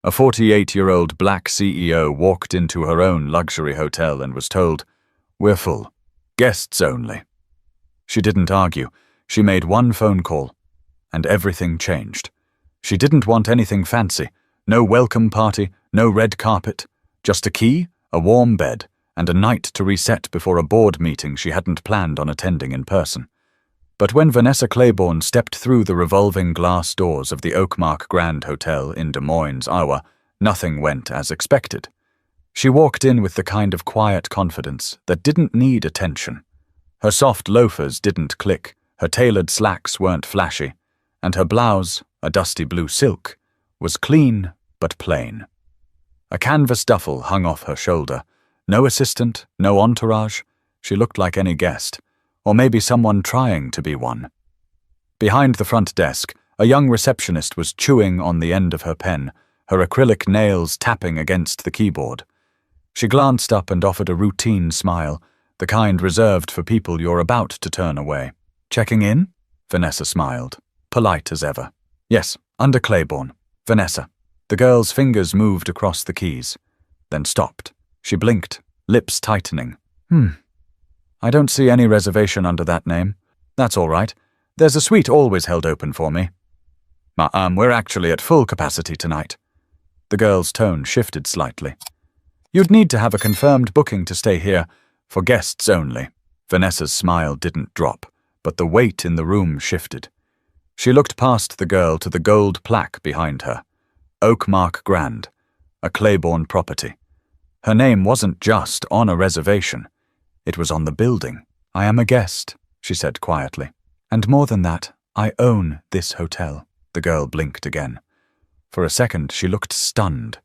A 48-year-old black CEO walked into her own luxury hotel and was told, "We're full. Guests only." She didn't argue. She made one phone call, and everything changed. She didn't want anything fancy. No welcome party, no red carpet. Just a key, a warm bed, and a night to reset before a board meeting she hadn't planned on attending in person. But when Vanessa Claiborne stepped through the revolving glass doors of the Oakmark Grand Hotel in Des Moines, Iowa, nothing went as expected. She walked in with the kind of quiet confidence that didn't need attention. Her soft loafers didn't click, her tailored slacks weren't flashy, and her blouse, a dusty blue silk, was clean but plain. A canvas duffel hung off her shoulder. No assistant, no entourage. She looked like any guest, or maybe someone trying to be one. Behind the front desk, a young receptionist was chewing on the end of her pen, her acrylic nails tapping against the keyboard. She glanced up and offered a routine smile, the kind reserved for people you're about to turn away. "Checking in?" Vanessa smiled, polite as ever. "Yes, under Claiborne. Vanessa." The girl's fingers moved across the keys, then stopped. She blinked, lips tightening. I don't see any reservation under that name. That's all right. There's a suite always held open for me." We're actually at full capacity tonight." The girl's tone shifted slightly. "You'd need to have a confirmed booking to stay here, for guests only." Vanessa's smile didn't drop, but the weight in the room shifted. She looked past the girl to the gold plaque behind her. Oakmark Grand, a Claiborne property. Her name wasn't just on a reservation. It was on the building. "I am a guest," she said quietly. "And more than that, I own this hotel." The girl blinked again. For a second, she looked stunned,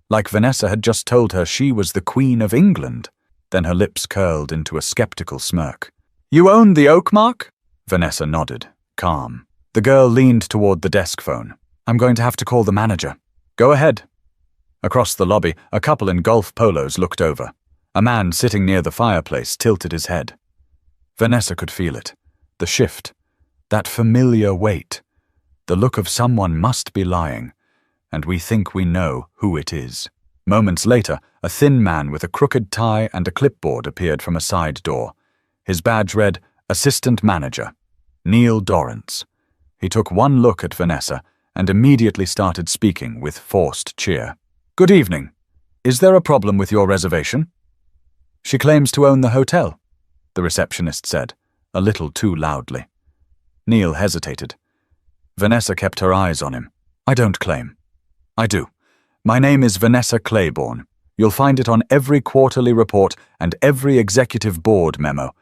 like Vanessa had just told her she was the Queen of England. Then her lips curled into a skeptical smirk. "You own the Oakmark?" Vanessa nodded, calm. The girl leaned toward the desk phone. "I'm going to have to call the manager." "Go ahead." Across the lobby, a couple in golf polos looked over. A man sitting near the fireplace tilted his head. Vanessa could feel it. The shift. That familiar weight. The look of someone must be lying, and we think we know who it is. Moments later, a thin man with a crooked tie and a clipboard appeared from a side door. His badge read, "Assistant Manager, Neil Dorrance." He took one look at Vanessa and immediately started speaking with forced cheer. "Good evening. Is there a problem with your reservation?" "She claims to own the hotel," the receptionist said, a little too loudly. Neil hesitated. Vanessa kept her eyes on him. "I don't claim." "I do. My name is Vanessa Claiborne. You'll find it on every quarterly report and every executive board memo.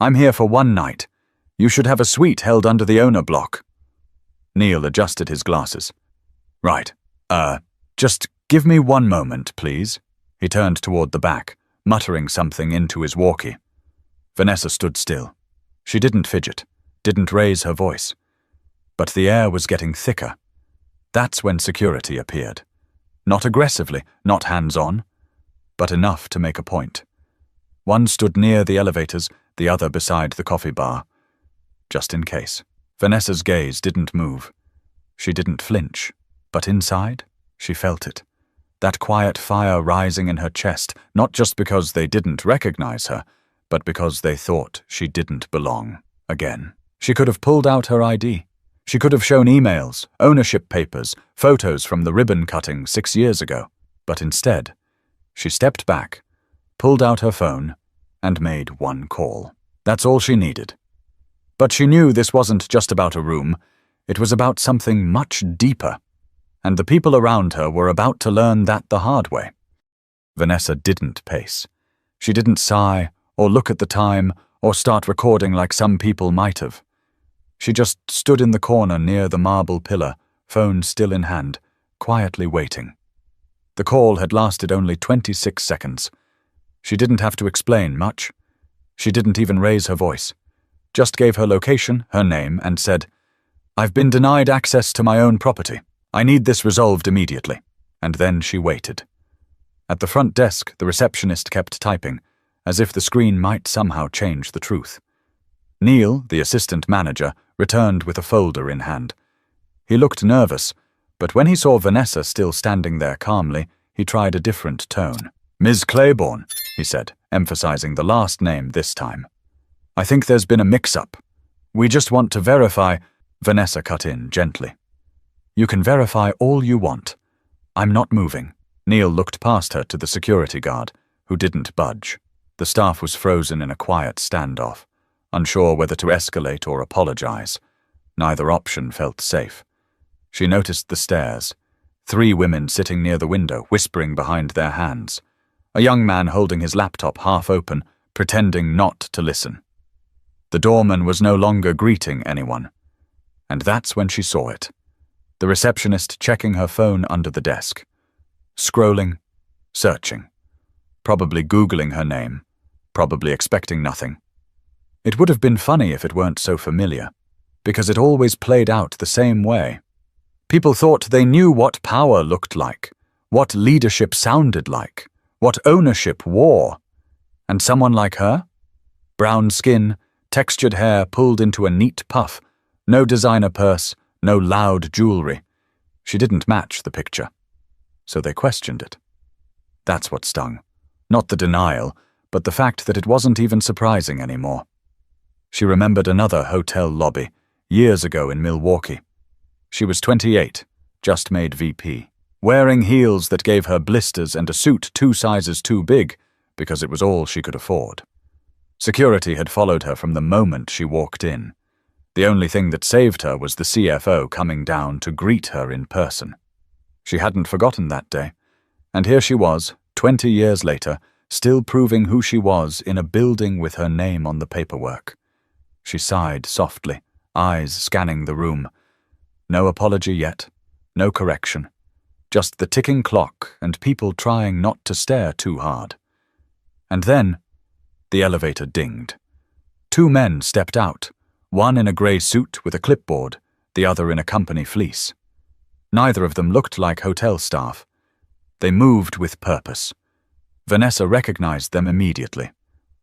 I'm here for one night. You should have a suite held under the owner block." Neil adjusted his glasses. "Right. Just give me one moment, please." He turned toward the back, muttering something into his walkie. Vanessa stood still. She didn't fidget, didn't raise her voice. But the air was getting thicker. That's when security appeared. Not aggressively, not hands-on, but enough to make a point. One stood near the elevators, the other beside the coffee bar. Just in case. Vanessa's gaze didn't move. She didn't flinch, but inside, she felt it. That quiet fire rising in her chest, not just because they didn't recognize her, but because they thought she didn't belong again. She could have pulled out her ID. She could have shown emails, ownership papers, photos from the ribbon cutting 6 years ago. But instead, she stepped back, pulled out her phone, and made one call. That's all she needed. But she knew this wasn't just about a room. It was about something much deeper. And the people around her were about to learn that the hard way. Vanessa didn't pace. She didn't sigh, or look at the time, or start recording like some people might have. She just stood in the corner near the marble pillar, phone still in hand, quietly waiting. The call had lasted only 26 seconds. She didn't have to explain much. She didn't even raise her voice. Just gave her location, her name, and said, "I've been denied access to my own property. I need this resolved immediately." And then she waited. At the front desk, the receptionist kept typing, as if the screen might somehow change the truth. Neil, the assistant manager, returned with a folder in hand. He looked nervous, But when he saw Vanessa still standing there calmly, he tried a different tone. "Ms. Claiborne," he said, emphasizing the last name this time. "I think there's been a mix-up. We just want to verify—" Vanessa cut in gently. "You can verify all you want. I'm not moving." Neil looked past her to the security guard, who didn't budge. The staff was frozen in a quiet standoff, unsure whether to escalate or apologize. Neither option felt safe. She noticed the stairs. 3 women sitting near the window, whispering behind their hands. A young man holding his laptop half open, pretending not to listen. The doorman was no longer greeting anyone. And that's when she saw it. The receptionist checking her phone under the desk. Scrolling, searching. Probably Googling her name. Probably expecting nothing. It would have been funny if it weren't so familiar, because it always played out the same way. People thought they knew what power looked like, what leadership sounded like, what ownership wore. And someone like her? Brown skin, textured hair pulled into a neat puff, no designer purse, no loud jewelry. She didn't match the picture. So they questioned it. That's what stung. Not the denial, but the fact that it wasn't even surprising anymore. She remembered another hotel lobby, years ago in Milwaukee. She was 28, just made VP, wearing heels that gave her blisters and a suit 2 sizes too big, because it was all she could afford. Security had followed her from the moment she walked in. The only thing that saved her was the CFO coming down to greet her in person. She hadn't forgotten that day, and here she was, 20 years later, still proving who she was in a building with her name on the paperwork. She sighed softly, eyes scanning the room. No apology yet, no correction. Just the ticking clock and people trying not to stare too hard. And then, the elevator dinged. 2 men stepped out, one in a grey suit with a clipboard, the other in a company fleece. Neither of them looked like hotel staff. They moved with purpose. Vanessa recognized them immediately.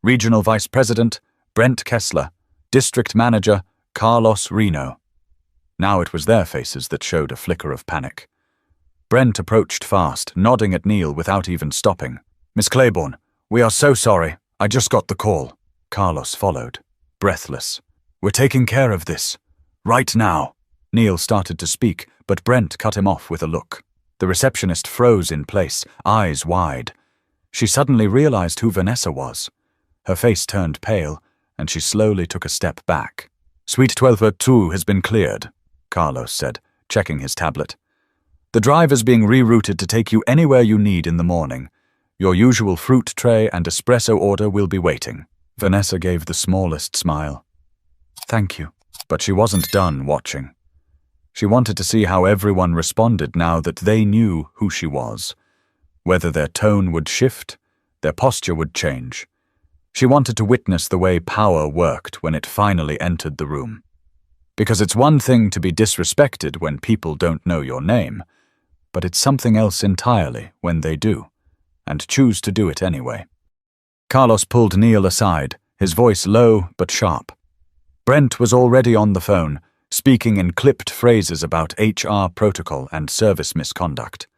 Regional Vice President, Brent Kessler. District Manager, Carlos Reno. Now it was their faces that showed a flicker of panic. Brent approached fast, nodding at Neil without even stopping. "Miss Claiborne, we are so sorry. I just got the call." Carlos followed, breathless. "We're taking care of this. Right now." Neil started to speak, but Brent cut him off with a look. The receptionist froze in place, eyes wide. She suddenly realized who Vanessa was. Her face turned pale, and she slowly took a step back. "Suite 1202 has been cleared," Carlos said, checking his tablet. "The drive is being rerouted to take you anywhere you need in the morning. Your usual fruit tray and espresso order will be waiting." Vanessa gave the smallest smile. "Thank you." But she wasn't done watching. She wanted to see how everyone responded now that they knew who she was. Whether their tone would shift, their posture would change. She wanted to witness the way power worked when it finally entered the room. Because it's one thing to be disrespected when people don't know your name, but it's something else entirely when they do, and choose to do it anyway. Carlos pulled Neil aside, his voice low but sharp. Brent was already on the phone, speaking in clipped phrases about HR protocol and service misconduct.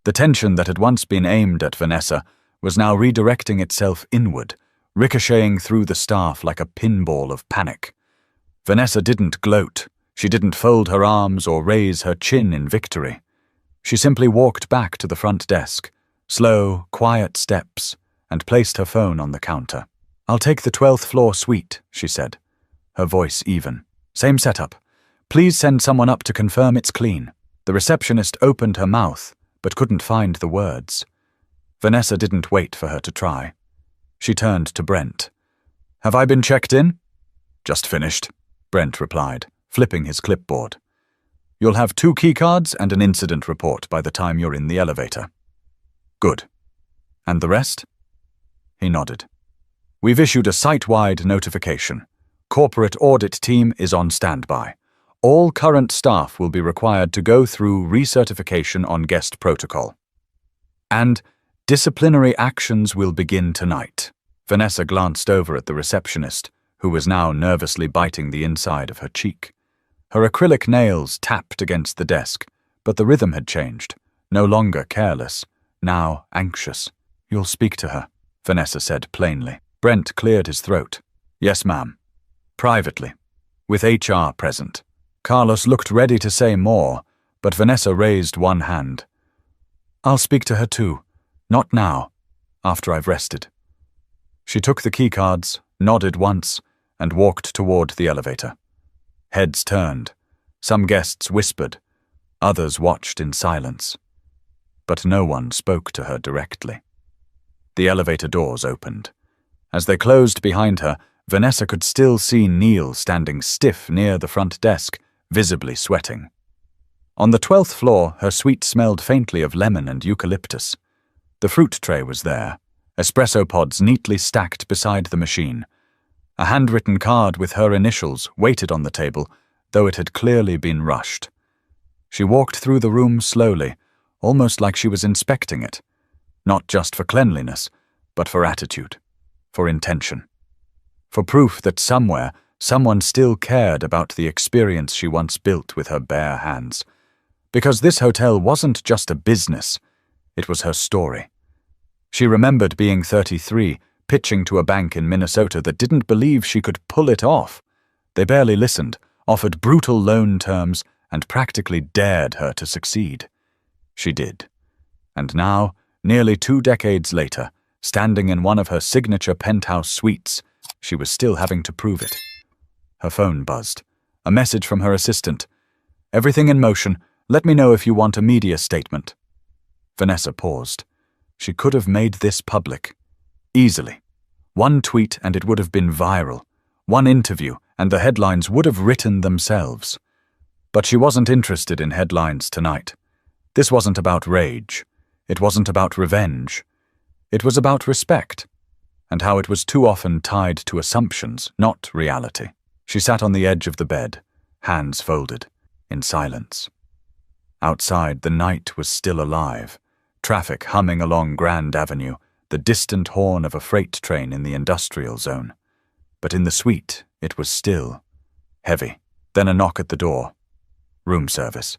The tension that had once been aimed at Vanessa was now redirecting itself inward, ricocheting through the staff like a pinball of panic. Vanessa didn't gloat. She didn't fold her arms or raise her chin in victory. She simply walked back to the front desk, slow, quiet steps, and placed her phone on the counter. "I'll take the 12th floor suite," she said, her voice even. "Same setup. Please send someone up to confirm it's clean." The receptionist opened her mouth, but couldn't find the words. Vanessa didn't wait for her to try. She turned to Brent. "Have I been checked in?" "Just finished," Brent replied, flipping his clipboard. "You'll have 2 keycards and an incident report by the time you're in the elevator." "Good. And the rest?" He nodded. "We've issued a site-wide notification. Corporate audit team is on standby. All current staff will be required to go through recertification on guest protocol. And disciplinary actions will begin tonight." Vanessa glanced over at the receptionist, who was now nervously biting the inside of her cheek. Her acrylic nails tapped against the desk, But the rhythm had changed, no longer careless, now anxious. "You'll speak to her," Vanessa said plainly. Brent cleared his throat. "Yes, ma'am. Privately. With HR present." Carlos looked ready to say more, but Vanessa raised one hand. "I'll speak to her too. Not now. After I've rested." She took the keycards, nodded once, and walked toward the elevator. Heads turned. Some guests whispered. Others watched in silence. But no one spoke to her directly. The elevator doors opened. As they closed behind her, Vanessa could still see Neil standing stiff near the front desk, visibly sweating. On the 12th floor, her suite smelled faintly of lemon and eucalyptus. The fruit tray was there, espresso pods neatly stacked beside the machine. A handwritten card with her initials waited on the table, though it had clearly been rushed. She walked through the room slowly, almost like she was inspecting it, not just for cleanliness, but for attitude, for intention, for proof that somewhere, someone still cared about the experience she once built with her bare hands. Because this hotel wasn't just a business, it was her story. She remembered being 33, pitching to a bank in Minnesota that didn't believe she could pull it off. They barely listened, offered brutal loan terms, and practically dared her to succeed. She did. And now, nearly 2 decades later, standing in one of her signature penthouse suites, she was still having to prove it. Her phone buzzed. A message from her assistant. "Everything in motion. Let me know if you want a media statement." Vanessa paused. She could have made this public. Easily. One tweet and it would have been viral. One interview and the headlines would have written themselves. But she wasn't interested in headlines tonight. This wasn't about rage. It wasn't about revenge. It was about respect, and how it was too often tied to assumptions, not reality. She sat on the edge of the bed, hands folded, in silence. Outside, the night was still alive, traffic humming along Grand Avenue, the distant horn of a freight train in the industrial zone. But in the suite, it was still, heavy. Then a knock at the door. Room service.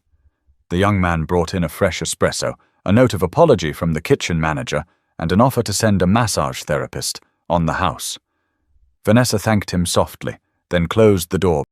The young man brought in a fresh espresso, a note of apology from the kitchen manager, and an offer to send a massage therapist on the house. Vanessa thanked him softly, then closed the door